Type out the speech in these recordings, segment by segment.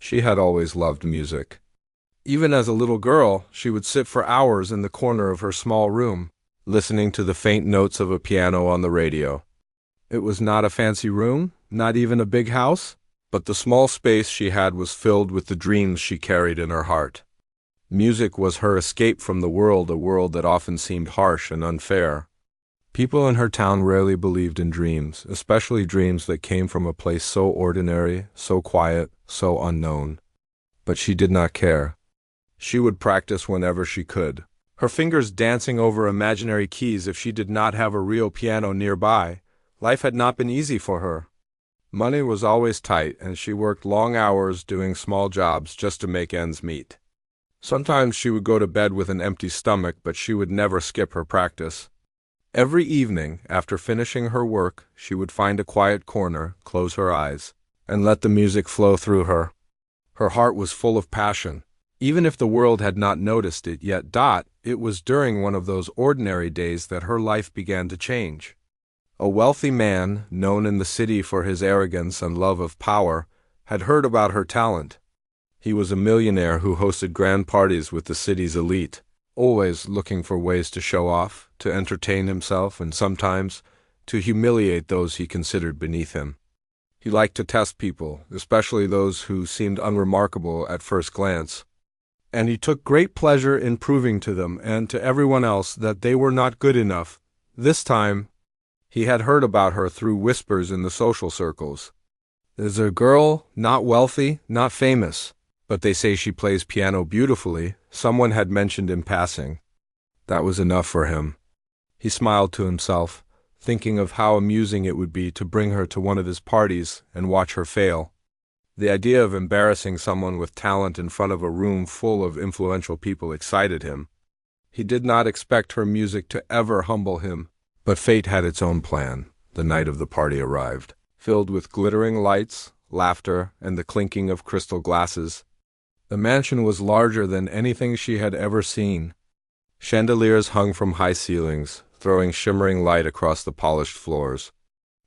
She had always loved music. Even as a little girl, she would sit for hours in the corner of her small room, listening to the faint notes of a piano on the radio. It was not a fancy room, not even a big house, but the small space she had was filled with the dreams she carried in her heart. Music was her escape from the world, a world that often seemed harsh and unfair. People in her town rarely believed in dreams, especially dreams that came from a place so ordinary, so quiet, so unknown. But she did not care. She would practice whenever she could, her fingers dancing over imaginary keys if she did not have a real piano nearby. Life had not been easy for her. Money was always tight, and she worked long hours doing small jobs just to make ends meet. Sometimes she would go to bed with an empty stomach, but she would never skip her practice. Every evening, after finishing her work, she would find a quiet corner, close her eyes, and let the music flow through her. Her heart was full of passion. Even if the world had not noticed it yet, it was during one of those ordinary days that her life began to change. A wealthy man, known in the city for his arrogance and love of power, had heard about her talent. He was a millionaire who hosted grand parties with the city's elite, always looking for ways to show off, to entertain himself, and sometimes to humiliate those he considered beneath him. He liked to test people, especially those who seemed unremarkable at first glance, and he took great pleasure in proving to them and to everyone else that they were not good enough. This time, he had heard about her through whispers in the social circles. There's a girl, not wealthy, not famous, but they say she plays piano beautifully, someone had mentioned in passing. That was enough for him. He smiled to himself, thinking of how amusing it would be to bring her to one of his parties and watch her fail. The idea of embarrassing someone with talent in front of a room full of influential people excited him. He did not expect her music to ever humble him, but fate had its own plan. The night of the party arrived, filled with glittering lights, laughter, and the clinking of crystal glasses. The mansion was larger than anything she had ever seen. Chandeliers hung from high ceilings, throwing shimmering light across the polished floors.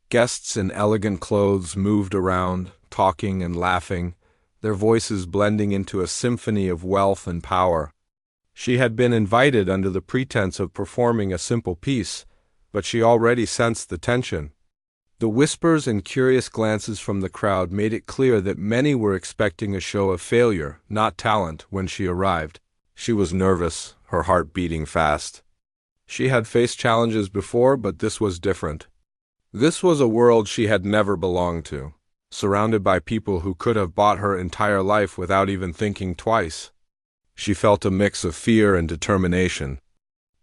Guests in elegant clothes moved around, talking and laughing, their voices blending into a symphony of wealth and power. She had been invited under the pretense of performing a simple piece, but she already sensed the tension. The whispers and curious glances from the crowd made it clear that many were expecting a show of failure, not talent, when she arrived. She was nervous, her heart beating fast. She had faced challenges before, but this was different. This was a world she had never belonged to, surrounded by people who could have bought her entire life without even thinking twice. She felt a mix of fear and determination.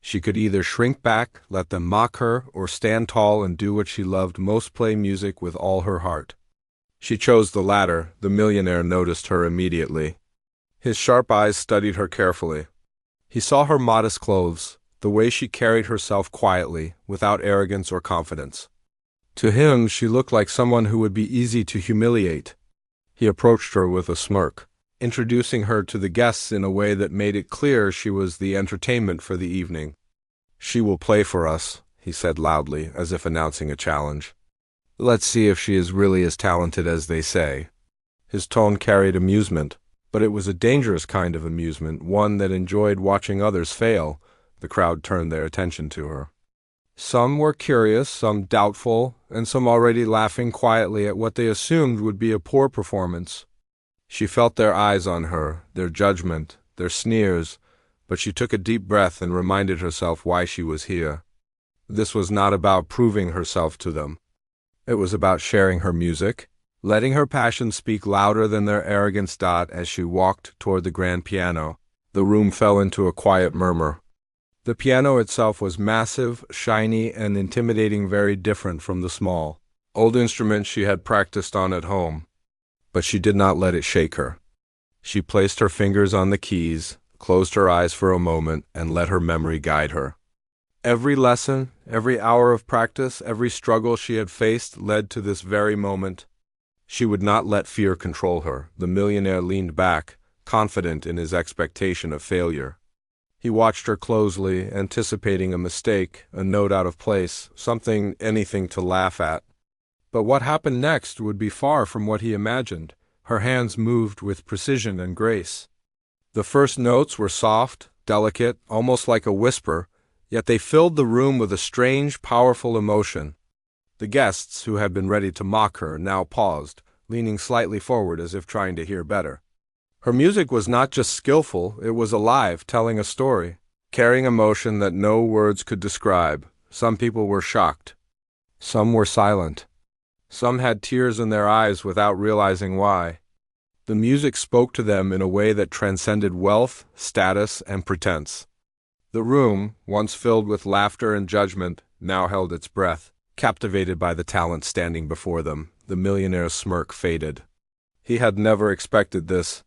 She could either shrink back, let them mock her, or stand tall and do what she loved most, play music with all her heart. She chose the latter. The millionaire noticed her immediately. His sharp eyes studied her carefully. He saw her modest clothes, the way she carried herself quietly, without arrogance or confidence. To him, she looked like someone who would be easy to humiliate. He approached her with a smirk, introducing her to the guests in a way that made it clear she was the entertainment for the evening. "She will play for us," he said loudly, as if announcing a challenge. "Let's see if she is really as talented as they say." His tone carried amusement, but it was a dangerous kind of amusement, one that enjoyed watching others fail. The crowd turned their attention to her. Some were curious, some doubtful, and some already laughing quietly at what they assumed would be a poor performance. She felt their eyes on her, their judgment, their sneers, but she took a deep breath and reminded herself why she was here. This was not about proving herself to them. It was about sharing her music, letting her passion speak louder than their arrogance. As she walked toward the grand piano, the room fell into a quiet murmur. The piano itself was massive, shiny, and intimidating, very different from the small, old instrument she had practiced on at home. But she did not let it shake her. She placed her fingers on the keys, closed her eyes for a moment, and let her memory guide her. Every lesson, every hour of practice, every struggle she had faced led to this very moment. She would not let fear control her. The millionaire leaned back, confident in his expectation of failure. He watched her closely, anticipating a mistake, a note out of place, anything to laugh at. But what happened next would be far from what he imagined. Her hands moved with precision and grace. The first notes were soft, delicate, almost like a whisper, yet they filled the room with a strange, powerful emotion. The guests, who had been ready to mock her, now paused, leaning slightly forward as if trying to hear better. Her music was not just skillful, it was alive, telling a story, carrying emotion that no words could describe. Some people were shocked. Some were silent. Some had tears in their eyes without realizing why. The music spoke to them in a way that transcended wealth, status, and pretense. The room, once filled with laughter and judgment, now held its breath. Captivated by the talent standing before them, the millionaire's smirk faded. He had never expected this.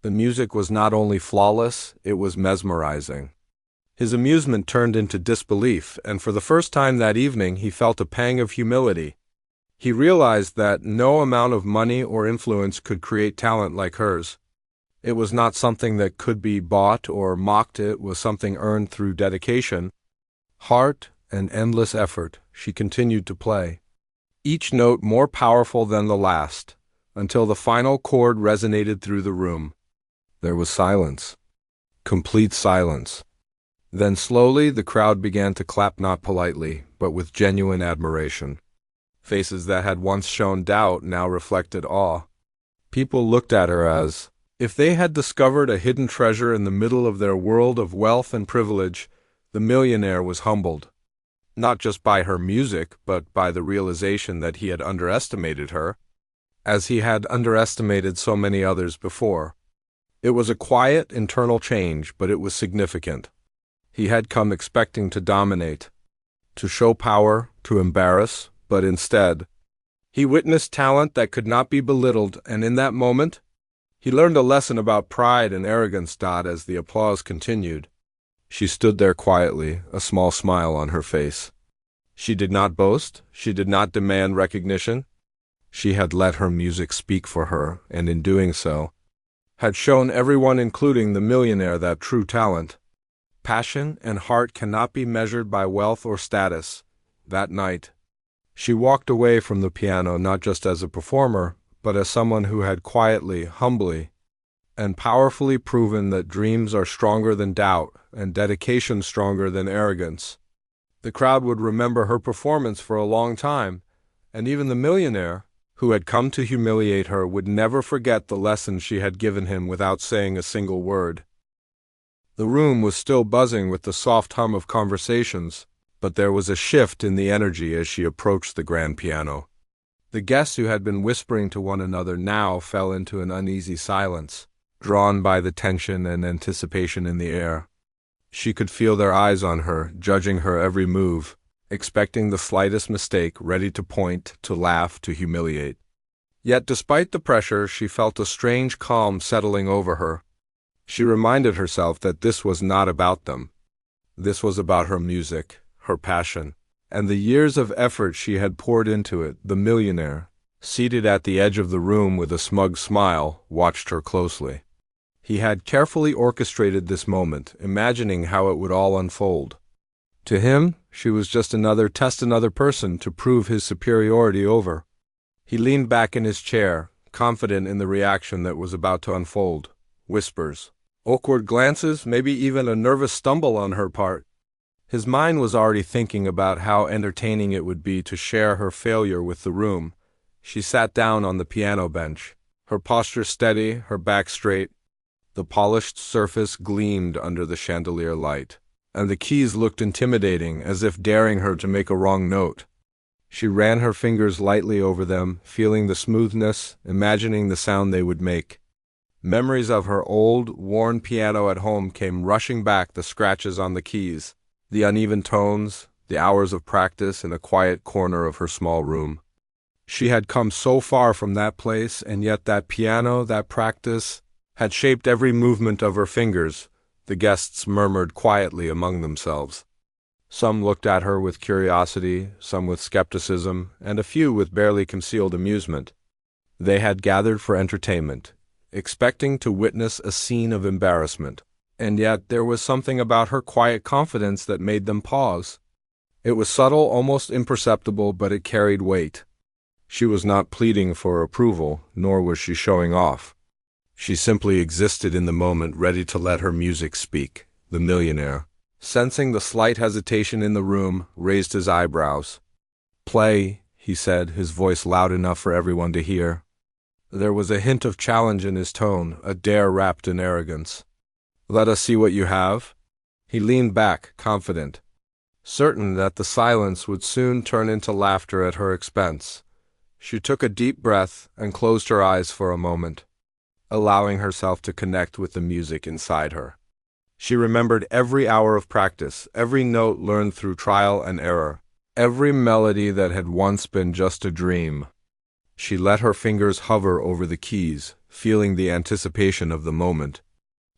The music was not only flawless, it was mesmerizing. His amusement turned into disbelief, and for the first time that evening he felt a pang of humility. He realized that no amount of money or influence could create talent like hers. It was not something that could be bought or mocked, it was something earned through dedication, heart, and endless effort. She continued to play, each note more powerful than the last, until the final chord resonated through the room. There was silence. Complete silence. Then slowly the crowd began to clap, not politely, but with genuine admiration. Faces that had once shown doubt now reflected awe. People looked at her as if they had discovered a hidden treasure in the middle of their world of wealth and privilege. The millionaire was humbled, not just by her music, but by the realization that he had underestimated her, as he had underestimated so many others before. It was a quiet, internal change, but it was significant. He had come expecting to dominate, to show power, to embarrass, but instead, he witnessed talent that could not be belittled, and in that moment, he learned a lesson about pride and arrogance. As the applause continued, she stood there quietly, a small smile on her face. She did not boast, she did not demand recognition. She had let her music speak for her, and in doing so, had shown everyone, including the millionaire, that true talent, passion, and heart cannot be measured by wealth or status. That night, she walked away from the piano not just as a performer, but as someone who had quietly, humbly, and powerfully proven that dreams are stronger than doubt and dedication stronger than arrogance. The crowd would remember her performance for a long time, and even the millionaire, who had come to humiliate her, would never forget the lesson she had given him without saying a single word. The room was still buzzing with the soft hum of conversations, but there was a shift in the energy as she approached the grand piano. The guests who had been whispering to one another now fell into an uneasy silence, drawn by the tension and anticipation in the air. She could feel their eyes on her, judging her every move, expecting the slightest mistake, ready to point, to laugh, to humiliate. Yet despite the pressure, she felt a strange calm settling over her. She reminded herself that this was not about them. This was about her music, her passion, and the years of effort she had poured into it. The millionaire, seated at the edge of the room with a smug smile, watched her closely. He had carefully orchestrated this moment, imagining how it would all unfold. To him, she was just another person to prove his superiority over. He leaned back in his chair, confident in the reaction that was about to unfold. Whispers, awkward glances, maybe even a nervous stumble on her part. His mind was already thinking about how entertaining it would be to share her failure with the room. She sat down on the piano bench, her posture steady, her back straight. The polished surface gleamed under the chandelier light, and the keys looked intimidating, as if daring her to make a wrong note. She ran her fingers lightly over them, feeling the smoothness, imagining the sound they would make. Memories of her old, worn piano at home came rushing back, the scratches on the keys, the uneven tones, the hours of practice in a quiet corner of her small room. She had come so far from that place, and yet that piano, that practice, had shaped every movement of her fingers. The guests murmured quietly among themselves. Some looked at her with curiosity, some with skepticism, and a few with barely concealed amusement. They had gathered for entertainment, expecting to witness a scene of embarrassment, and yet there was something about her quiet confidence that made them pause. It was subtle, almost imperceptible, but it carried weight. She was not pleading for approval, nor was she showing off. She simply existed in the moment, ready to let her music speak. The millionaire, sensing the slight hesitation in the room, raised his eyebrows. "Play," he said, his voice loud enough for everyone to hear. There was a hint of challenge in his tone, a dare wrapped in arrogance. "Let us see what you have." He leaned back, confident, certain that the silence would soon turn into laughter at her expense. She took a deep breath and closed her eyes for a moment, allowing herself to connect with the music inside her. She remembered every hour of practice, every note learned through trial and error, every melody that had once been just a dream. She let her fingers hover over the keys, feeling the anticipation of the moment.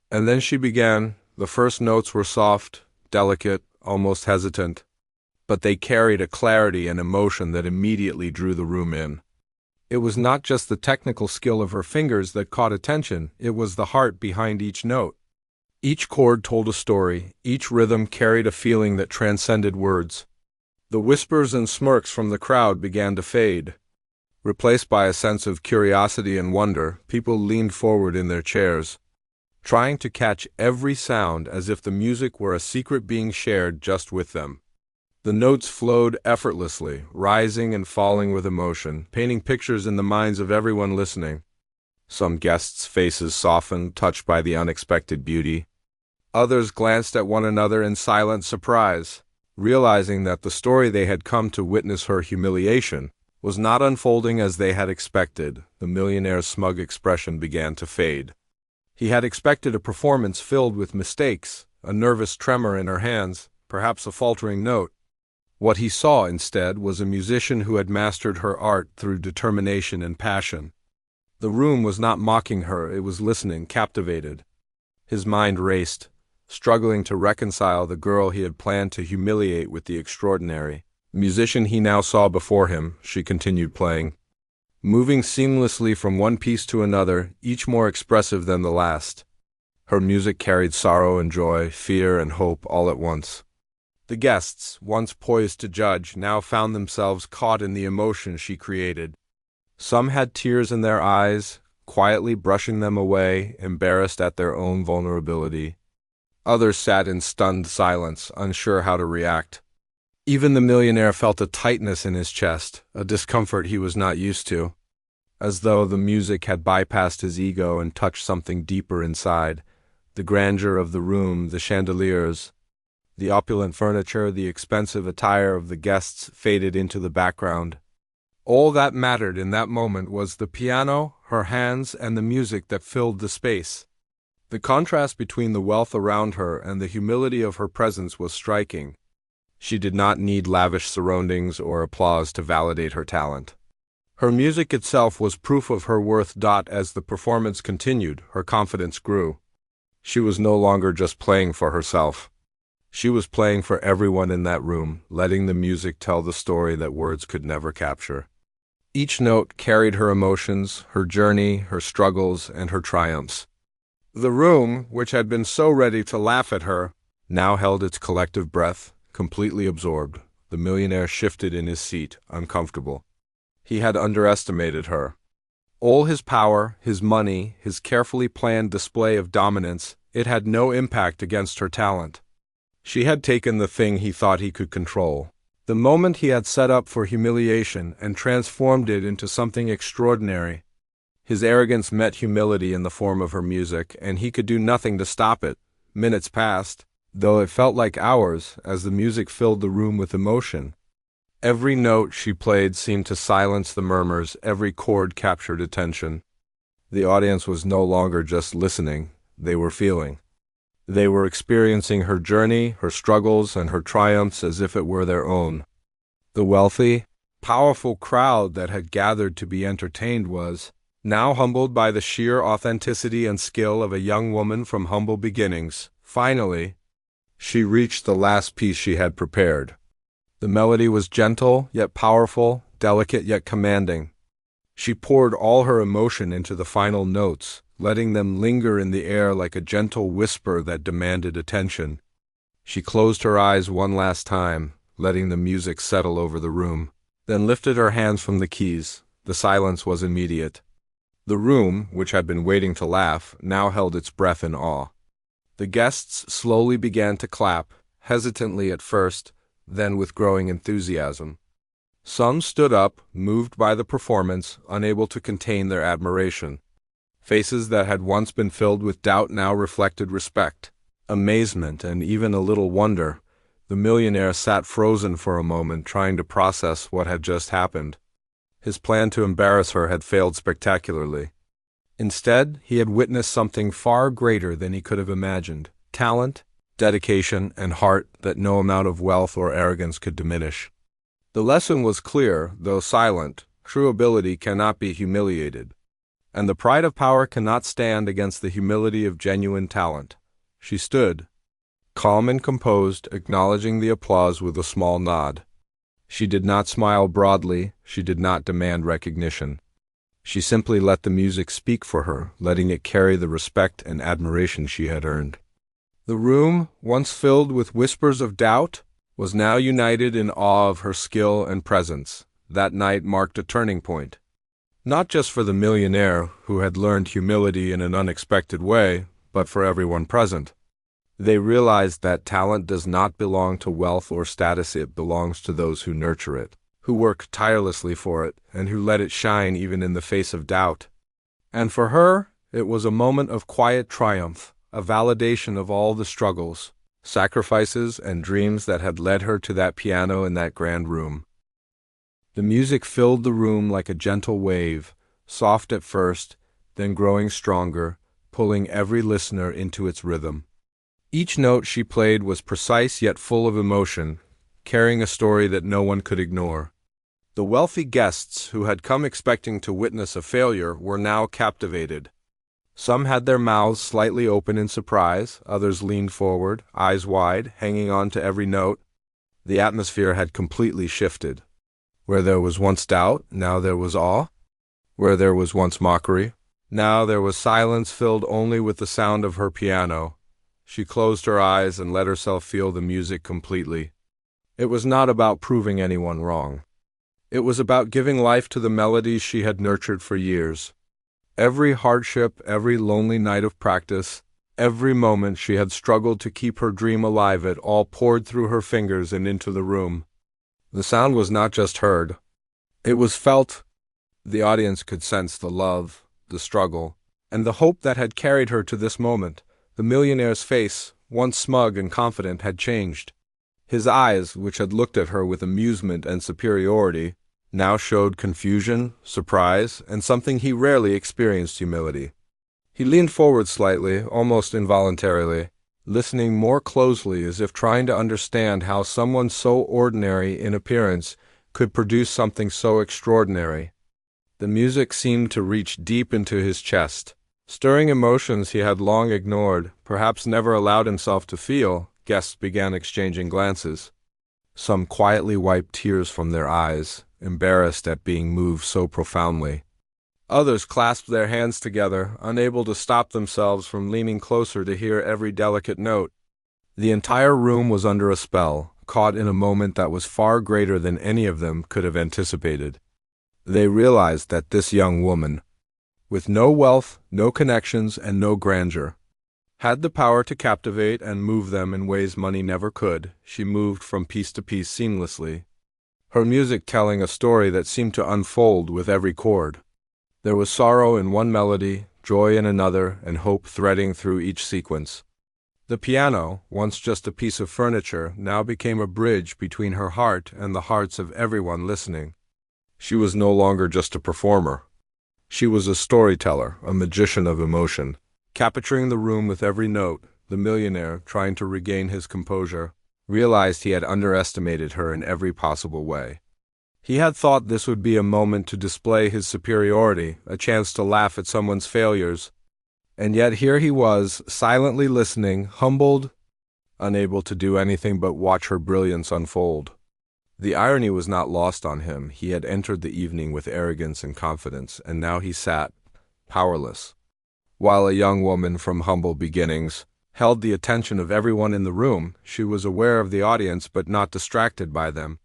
And then she began. The first notes were soft, delicate, almost hesitant, but they carried a clarity and emotion that immediately drew the room in. It was not just the technical skill of her fingers that caught attention, it was the heart behind each note. Each chord told a story, each rhythm carried a feeling that transcended words. The whispers and smirks from the crowd began to fade. Replaced by a sense of curiosity and wonder, people leaned forward in their chairs, trying to catch every sound as if the music were a secret being shared just with them. The notes flowed effortlessly, rising and falling with emotion, painting pictures in the minds of everyone listening. Some guests' faces softened, touched by the unexpected beauty. Others glanced at one another in silent surprise, realizing that the story they had come to witness, her humiliation, was not unfolding as they had expected. The millionaire's smug expression began to fade. He had expected a performance filled with mistakes, a nervous tremor in her hands, perhaps a faltering note. What he saw instead was a musician who had mastered her art through determination and passion. The room was not mocking her, it was listening, captivated. His mind raced, struggling to reconcile the girl he had planned to humiliate with the extraordinary musician he now saw before him. She continued playing, moving seamlessly from one piece to another, each more expressive than the last. Her music carried sorrow and joy, fear and hope all at once. The guests, once poised to judge, now found themselves caught in the emotion she created. Some had tears in their eyes, quietly brushing them away, embarrassed at their own vulnerability. Others sat in stunned silence, unsure how to react. Even the millionaire felt a tightness in his chest, a discomfort he was not used to, as though the music had bypassed his ego and touched something deeper inside. The grandeur of the room, the chandeliers, the opulent furniture, the expensive attire of the guests faded into the background. All that mattered in that moment was the piano, her hands, and the music that filled the space. The contrast between the wealth around her and the humility of her presence was striking. She did not need lavish surroundings or applause to validate her talent. Her music itself was proof of her worth. As the performance continued, her confidence grew. She was no longer just playing for herself. She was playing for everyone in that room, letting the music tell the story that words could never capture. Each note carried her emotions, her journey, her struggles, and her triumphs. The room, which had been so ready to laugh at her, now held its collective breath, completely absorbed. The millionaire shifted in his seat, uncomfortable. He had underestimated her. All his power, his money, his carefully planned display of dominance, it had no impact against her talent. She had taken the thing he thought he could control, the moment he had set up for humiliation, and transformed it into something extraordinary. His arrogance met humility in the form of her music, and he could do nothing to stop it. Minutes passed, though it felt like hours, as the music filled the room with emotion. Every note she played seemed to silence the murmurs, every chord captured attention. The audience was no longer just listening, they were feeling. They were experiencing her journey, her struggles, and her triumphs as if it were their own. The wealthy, powerful crowd that had gathered to be entertained was now humbled by the sheer authenticity and skill of a young woman from humble beginnings. Finally, she reached the last piece she had prepared. The melody was gentle yet powerful, delicate yet commanding. She poured all her emotion into the final notes, letting them linger in the air like a gentle whisper that demanded attention. She closed her eyes one last time, letting the music settle over the room. then lifted her hands from the keys. The silence was immediate. The room, which had been waiting to laugh, now held its breath in awe. The guests slowly began to clap, hesitantly at first, then with growing enthusiasm. Some stood up, moved by the performance, unable to contain their admiration. Faces that had once been filled with doubt now reflected respect, amazement, and even a little wonder. The millionaire sat frozen for a moment, trying to process what had just happened. His plan to embarrass her had failed spectacularly. Instead, he had witnessed something far greater than he could have imagined: talent, dedication, and heart that no amount of wealth or arrogance could diminish. The lesson was clear, though silent. True ability cannot be humiliated, and the pride of power cannot stand against the humility of genuine talent. She stood, calm and composed, acknowledging the applause with a small nod. She did not smile broadly, she did not demand recognition. She simply let the music speak for her, letting it carry the respect and admiration she had earned. The room, once filled with whispers of doubt, was now united in awe of her skill and presence. That night marked a turning point. Not just for the millionaire, who had learned humility in an unexpected way, but for everyone present. They realized that talent does not belong to wealth or status, it belongs to those who nurture it, who work tirelessly for it, and who let it shine even in the face of doubt. And for her, it was a moment of quiet triumph, a validation of all the struggles, sacrifices, and dreams that had led her to that piano in that grand room. The music filled the room like a gentle wave, soft at first, then growing stronger, pulling every listener into its rhythm. Each note she played was precise yet full of emotion, carrying a story that no one could ignore. The wealthy guests, who had come expecting to witness a failure, were now captivated. Some had their mouths slightly open in surprise, others leaned forward, eyes wide, hanging on to every note. The atmosphere had completely shifted. Where there was once doubt, now there was awe. Where there was once mockery, now there was silence filled only with the sound of her piano. She closed her eyes and let herself feel the music completely. It was not about proving anyone wrong. It was about giving life to the melodies she had nurtured for years. Every hardship, every lonely night of practice, every moment she had struggled to keep her dream alive, it all poured through her fingers and into the room. The sound was not just heard. It was felt. The audience could sense the love, the struggle, and the hope that had carried her to this moment. The millionaire's face, once smug and confident, had changed. His eyes, which had looked at her with amusement and superiority, now showed confusion, surprise, and something he rarely experienced: humility. He leaned forward slightly, almost involuntarily, listening more closely, as if trying to understand how someone so ordinary in appearance could produce something so extraordinary. The music seemed to reach deep into his chest, stirring emotions he had long ignored, perhaps never allowed himself to feel. Guests began exchanging glances. Some quietly wiped tears from their eyes, embarrassed at being moved so profoundly. Others clasped their hands together, unable to stop themselves from leaning closer to hear every delicate note. The entire room was under a spell, caught in a moment that was far greater than any of them could have anticipated. They realized that this young woman, with no wealth, no connections, and no grandeur, had the power to captivate and move them in ways money never could. She moved from piece to piece seamlessly, her music telling a story that seemed to unfold with every chord. There was sorrow in one melody, joy in another, and hope threading through each sequence. The piano, once just a piece of furniture, now became a bridge between her heart and the hearts of everyone listening. She was no longer just a performer. She was a storyteller, a magician of emotion, capturing the room with every note. The millionaire, trying to regain his composure, realized he had underestimated her in every possible way. He had thought this would be a moment to display his superiority, a chance to laugh at someone's failures. And yet here he was, silently listening, humbled, unable to do anything but watch her brilliance unfold. The irony was not lost on him. He had entered the evening with arrogance and confidence, and now he sat, powerless, while a young woman from humble beginnings held the attention of everyone in the room. She was aware of the audience but not distracted by them.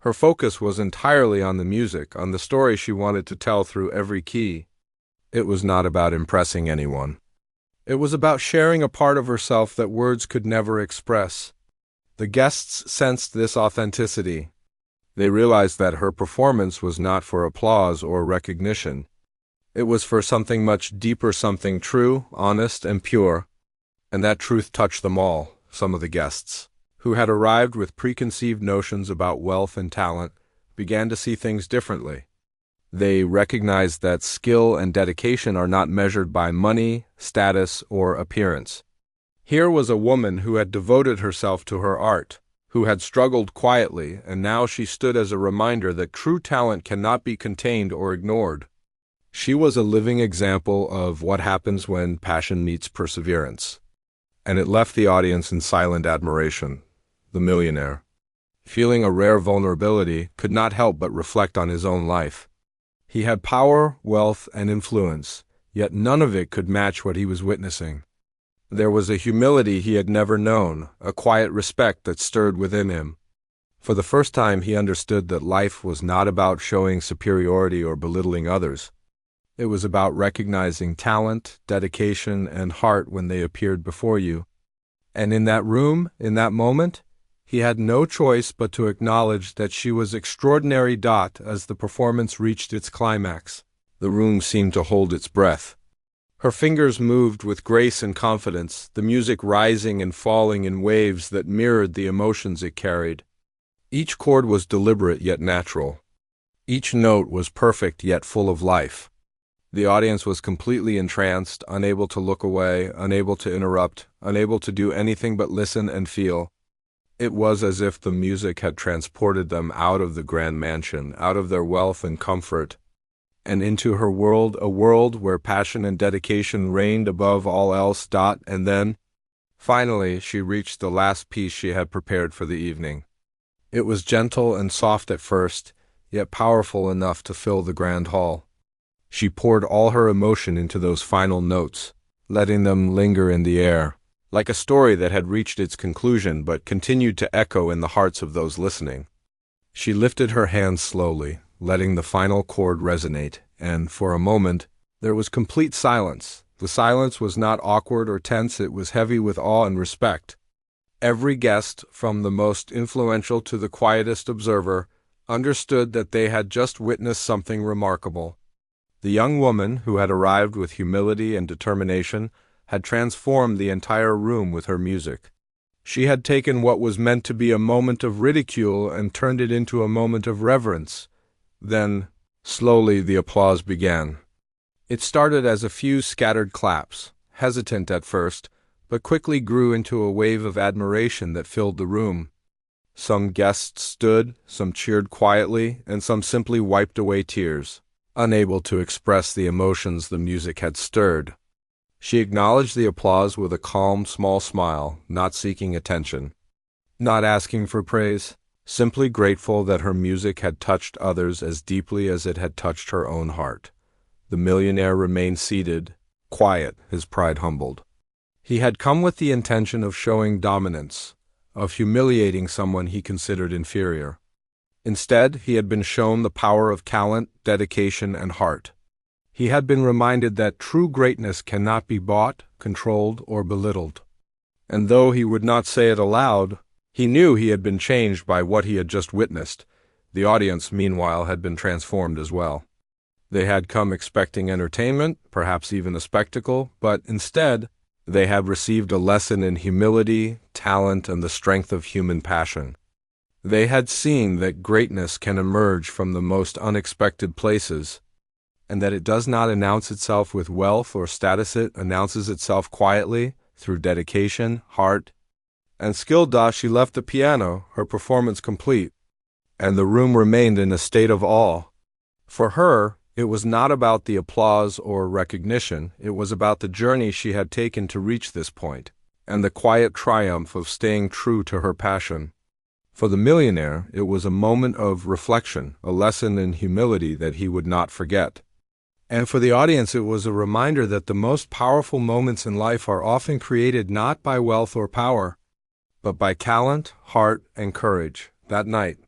Her focus was entirely on the music, on the story she wanted to tell through every key. It was not about impressing anyone. It was about sharing a part of herself that words could never express. The guests sensed this authenticity. They realized that her performance was not for applause or recognition. It was for something much deeper, something true, honest, and pure. And that truth touched them all, some of the guests, who had arrived with preconceived notions about wealth and talent, began to see things differently. They recognized that skill and dedication are not measured by money, status, or appearance. Here was a woman who had devoted herself to her art, who had struggled quietly, and now she stood as a reminder that true talent cannot be contained or ignored. She was a living example of what happens when passion meets perseverance. And it left the audience in silent admiration. The millionaire, feeling a rare vulnerability, could not help but reflect on his own life. He had power, wealth, and influence, yet none of it could match what he was witnessing. There was a humility he had never known, a quiet respect that stirred within him. For the first time he understood that life was not about showing superiority or belittling others. It was about recognizing talent, dedication, and heart when they appeared before you. And in that room, in that moment, he had no choice but to acknowledge that she was extraordinary. As the performance reached its climax, the room seemed to hold its breath. Her fingers moved with grace and confidence, the music rising and falling in waves that mirrored the emotions it carried. Each chord was deliberate yet natural. Each note was perfect yet full of life. The audience was completely entranced, unable to look away, unable to interrupt, unable to do anything but listen and feel. It was as if the music had transported them out of the grand mansion, out of their wealth and comfort, and into her world, a world where passion and dedication reigned above all else. And then, finally, she reached the last piece she had prepared for the evening. It was gentle and soft at first, yet powerful enough to fill the grand hall. She poured all her emotion into those final notes, letting them linger in the air, like a story that had reached its conclusion but continued to echo in the hearts of those listening. She lifted her hands slowly, letting the final chord resonate, and for a moment there was complete silence. The silence was not awkward or tense, it was heavy with awe and respect. Every guest, from the most influential to the quietest observer, understood that they had just witnessed something remarkable. The young woman, who had arrived with humility and determination, had transformed the entire room with her music. She had taken what was meant to be a moment of ridicule and turned it into a moment of reverence. Then, slowly, the applause began. It started as a few scattered claps, hesitant at first, but quickly grew into a wave of admiration that filled the room. Some guests stood, some cheered quietly, and some simply wiped away tears, unable to express the emotions the music had stirred. She acknowledged the applause with a calm, small smile, not seeking attention, not asking for praise, simply grateful that her music had touched others as deeply as it had touched her own heart. The millionaire remained seated, quiet, his pride humbled. He had come with the intention of showing dominance, of humiliating someone he considered inferior. Instead, he had been shown the power of talent, dedication, and heart. He had been reminded that true greatness cannot be bought, controlled, or belittled. And though he would not say it aloud, he knew he had been changed by what he had just witnessed. The audience, meanwhile, had been transformed as well. They had come expecting entertainment, perhaps even a spectacle, but instead, they had received a lesson in humility, talent, and the strength of human passion. They had seen that greatness can emerge from the most unexpected places, and that it does not announce itself with wealth or status. It announces itself quietly, through dedication, heart, and skill. She left the piano, her performance complete, and the room remained in a state of awe. For her, it was not about the applause or recognition, it was about the journey she had taken to reach this point, and the quiet triumph of staying true to her passion. For the millionaire, it was a moment of reflection, a lesson in humility that he would not forget. And for the audience, it was a reminder that the most powerful moments in life are often created not by wealth or power, but by talent, heart, and courage. That night,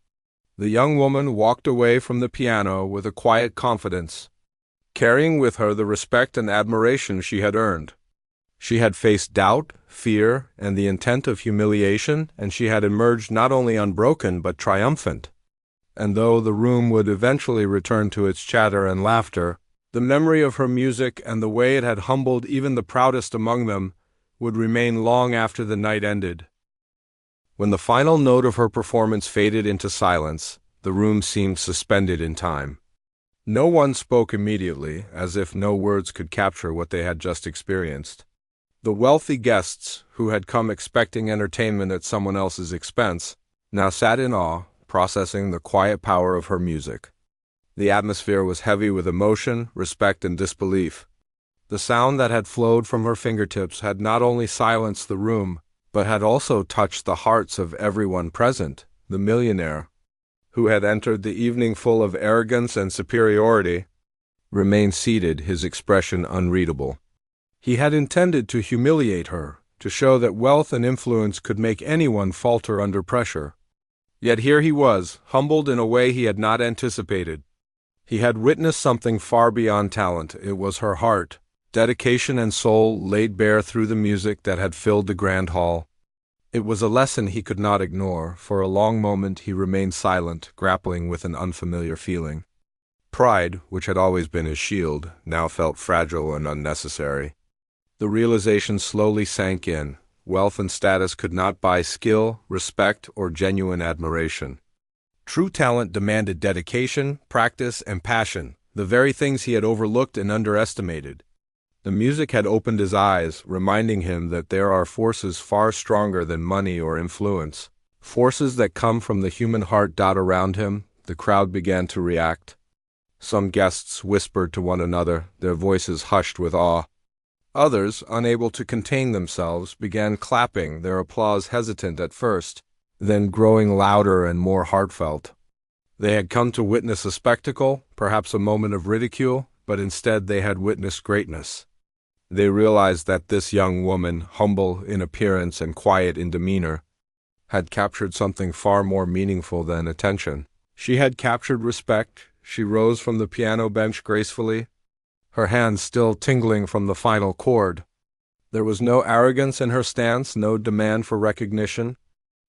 The young woman walked away from the piano with a quiet confidence, carrying with her the respect and admiration she had earned. She had faced doubt, fear, and the intent of humiliation, and she had emerged not only unbroken but triumphant. And though the room would eventually return to its chatter and laughter, the memory of her music and the way it had humbled even the proudest among them would remain long after the night ended. When the final note of her performance faded into silence, the room seemed suspended in time. No one spoke immediately, as if no words could capture what they had just experienced. The wealthy guests, who had come expecting entertainment at someone else's expense, now sat in awe, processing the quiet power of her music. The atmosphere was heavy with emotion, respect, and disbelief. The sound that had flowed from her fingertips had not only silenced the room, but had also touched the hearts of everyone present. The millionaire, who had entered the evening full of arrogance and superiority, remained seated, his expression unreadable. He had intended to humiliate her, to show that wealth and influence could make anyone falter under pressure. Yet here he was, humbled in a way he had not anticipated. He had witnessed something far beyond talent. It was her heart, dedication, and soul laid bare through the music that had filled the grand hall. It was a lesson he could not ignore. For a long moment he remained silent, grappling with an unfamiliar feeling. Pride, which had always been his shield, now felt fragile and unnecessary. The realization slowly sank in. Wealth and status could not buy skill, respect, or genuine admiration. True talent demanded dedication, practice, and passion, the very things he had overlooked and underestimated. The music had opened his eyes, reminding him that there are forces far stronger than money or influence, forces that come from the human heart. Around him, the crowd began to react. Some guests whispered to one another, their voices hushed with awe. Others, unable to contain themselves, began clapping, their applause hesitant at first, then growing louder and more heartfelt. They had come to witness a spectacle, perhaps a moment of ridicule, but instead they had witnessed greatness. They realized that this young woman, humble in appearance and quiet in demeanor, had captured something far more meaningful than attention. She had captured respect. She rose from the piano bench gracefully, her hands still tingling from the final chord. There was no arrogance in her stance, no demand for recognition.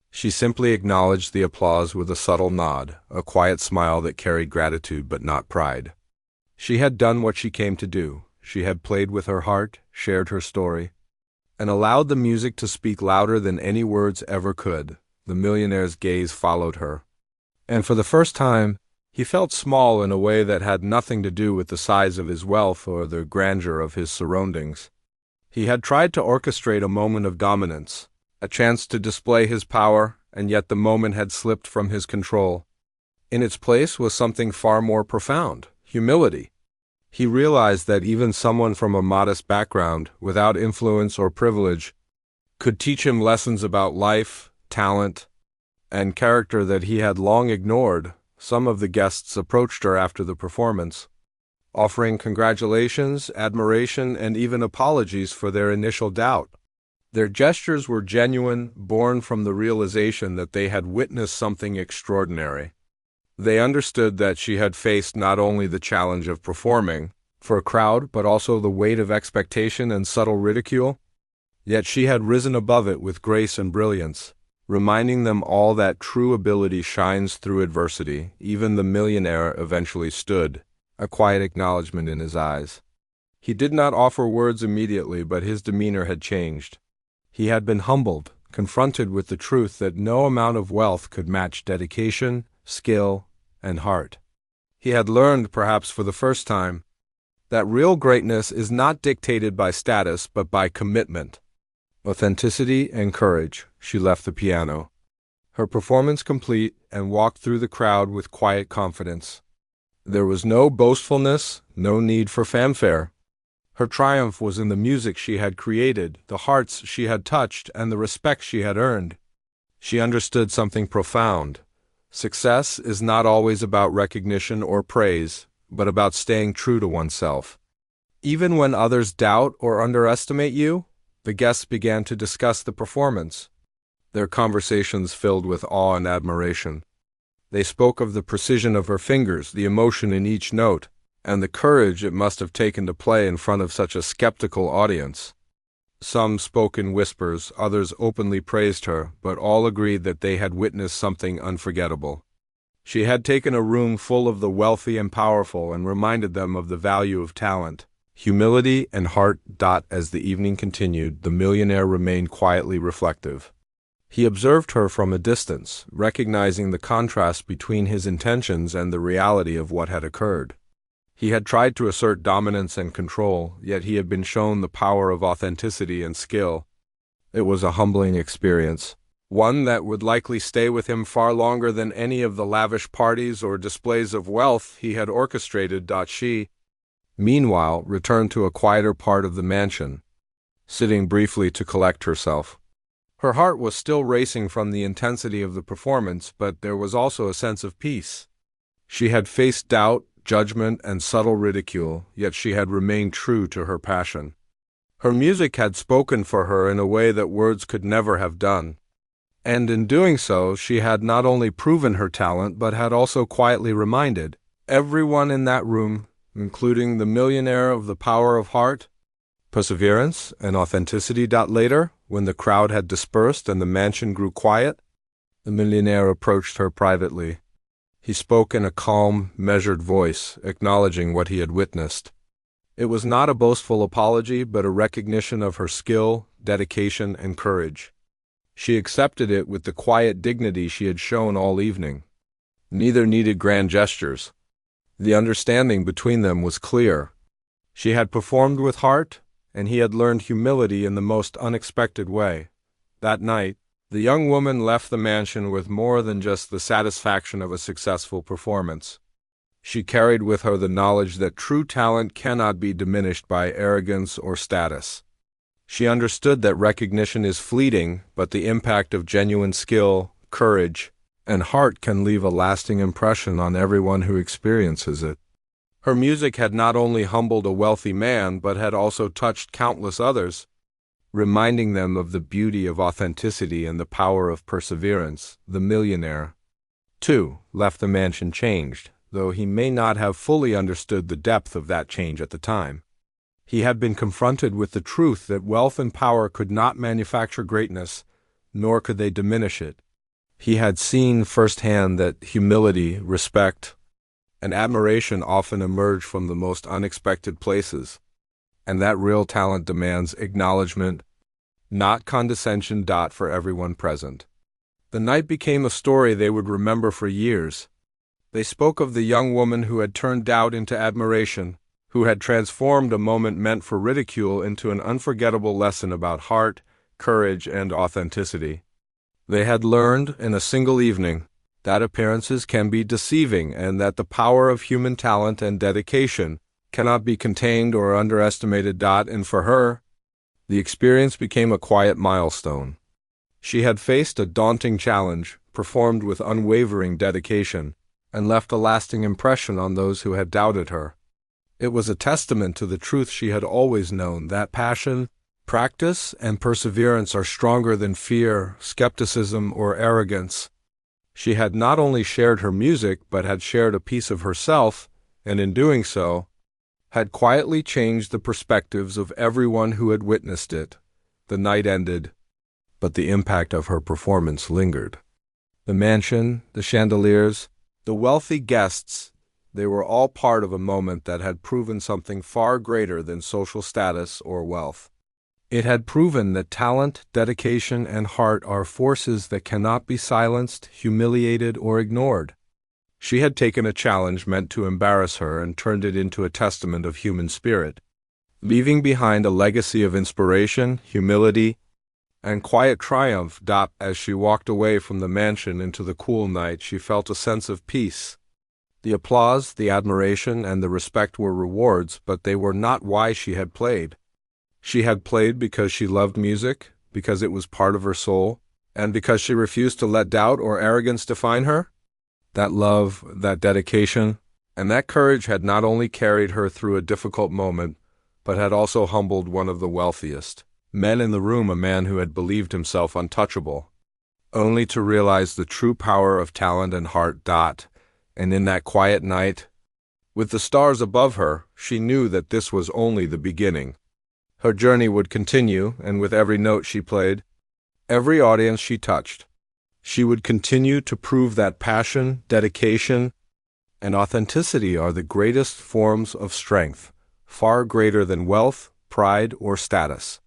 She simply acknowledged the applause with a subtle nod, a quiet smile that carried gratitude but not pride. She had done what she came to do. She had played with her heart, shared her story, and allowed the music to speak louder than any words ever could. The millionaire's gaze followed her, and for the first time, he felt small in a way that had nothing to do with the size of his wealth or the grandeur of his surroundings. He had tried to orchestrate a moment of dominance, a chance to display his power, and yet the moment had slipped from his control. In its place was something far more profound: humility. He realized that even someone from a modest background, without influence or privilege, could teach him lessons about life, talent, and character that he had long ignored. Some of the guests approached her after the performance, offering congratulations, admiration, and even apologies for their initial doubt. Their gestures were genuine, born from the realization that they had witnessed something extraordinary. They understood that she had faced not only the challenge of performing for a crowd, but also the weight of expectation and subtle ridicule. Yet she had risen above it with grace and brilliance, reminding them all that true ability shines through adversity. Even the millionaire eventually stood, a quiet acknowledgement in his eyes. He did not offer words immediately, but his demeanor had changed. He had been humbled, confronted with the truth that no amount of wealth could match dedication, skill, and heart. He had learned, perhaps for the first time, that real greatness is not dictated by status but by commitment, authenticity, and courage. She left the piano, her performance complete, and walked through the crowd with quiet confidence. There was no boastfulness, no need for fanfare. Her triumph was in the music she had created, the hearts she had touched, and the respect she had earned. She understood something profound. Success is not always about recognition or praise, but about staying true to oneself. Even when others doubt or underestimate you, the guests began to discuss the performance, their conversations filled with awe and admiration. They spoke of the precision of her fingers, the emotion in each note, and the courage it must have taken to play in front of such a skeptical audience. Some spoke in whispers, others openly praised her, but all agreed that they had witnessed something unforgettable. She had taken a room full of the wealthy and powerful and reminded them of the value of talent, humility, and heart. As the evening continued, the millionaire remained quietly reflective. He observed her from a distance, recognizing the contrast between his intentions and the reality of what had occurred. He had tried to assert dominance and control, yet he had been shown the power of authenticity and skill. It was a humbling experience, one that would likely stay with him far longer than any of the lavish parties or displays of wealth he had orchestrated. She, meanwhile, returned to a quieter part of the mansion, sitting briefly to collect herself. Her heart was still racing from the intensity of the performance, but there was also a sense of peace. She had faced doubt, judgment, and subtle ridicule, yet she had remained true to her passion. Her music had spoken for her in a way that words could never have done. And in doing so, she had not only proven her talent, but had also quietly reminded everyone in that room, including the millionaire, of the power of heart, perseverance, and authenticity. Later, when the crowd had dispersed and the mansion grew quiet, the millionaire approached her privately. He spoke in a calm, measured voice, acknowledging what he had witnessed. It was not a boastful apology, but a recognition of her skill, dedication, and courage. She accepted it with the quiet dignity she had shown all evening. Neither needed grand gestures. The understanding between them was clear. She had performed with heart, and he had learned humility in the most unexpected way. That night, the young woman left the mansion with more than just the satisfaction of a successful performance. She carried with her the knowledge that true talent cannot be diminished by arrogance or status. She understood that recognition is fleeting, but the impact of genuine skill, courage, and heart can leave a lasting impression on everyone who experiences it. Her music had not only humbled a wealthy man, but had also touched countless others, reminding them of the beauty of authenticity and the power of perseverance. The millionaire, too, left the mansion changed, though he may not have fully understood the depth of that change at the time. He had been confronted with the truth that wealth and power could not manufacture greatness, nor could they diminish it. He had seen firsthand that humility, respect, and admiration often emerge from the most unexpected places, and that real talent demands acknowledgement, not condescension. For everyone present, the night became a story they would remember for years. They spoke of the young woman who had turned doubt into admiration, who had transformed a moment meant for ridicule into an unforgettable lesson about heart, courage, and authenticity. They had learned in a single evening that appearances can be deceiving and that the power of human talent and dedication cannot be contained or underestimated. And for her, the experience became a quiet milestone. She had faced a daunting challenge, performed with unwavering dedication, and left a lasting impression on those who had doubted her. It was a testament to the truth she had always known, that passion, practice, and perseverance are stronger than fear, skepticism, or arrogance. She had not only shared her music, but had shared a piece of herself, and in doing so, had quietly changed the perspectives of everyone who had witnessed it. The night ended, but the impact of her performance lingered. The mansion, the chandeliers, the wealthy guests, they were all part of a moment that had proven something far greater than social status or wealth. It had proven that talent, dedication, and heart are forces that cannot be silenced, humiliated, or ignored. She had taken a challenge meant to embarrass her and turned it into a testament of human spirit, leaving behind a legacy of inspiration, humility, and quiet triumph. As she walked away from the mansion into the cool night, she felt a sense of peace. The applause, the admiration, and the respect were rewards, but they were not why she had played. She had played because she loved music, because it was part of her soul, and because she refused to let doubt or arrogance define her. That love, that dedication, and that courage had not only carried her through a difficult moment, but had also humbled one of the wealthiest men in the room, a man who had believed himself untouchable. only to realize the true power of talent and heart. And in that quiet night, with the stars above her, she knew that this was only the beginning. Her journey would continue, and with every note she played, every audience she touched, she would continue to prove that passion, dedication, and authenticity are the greatest forms of strength, far greater than wealth, pride, or status.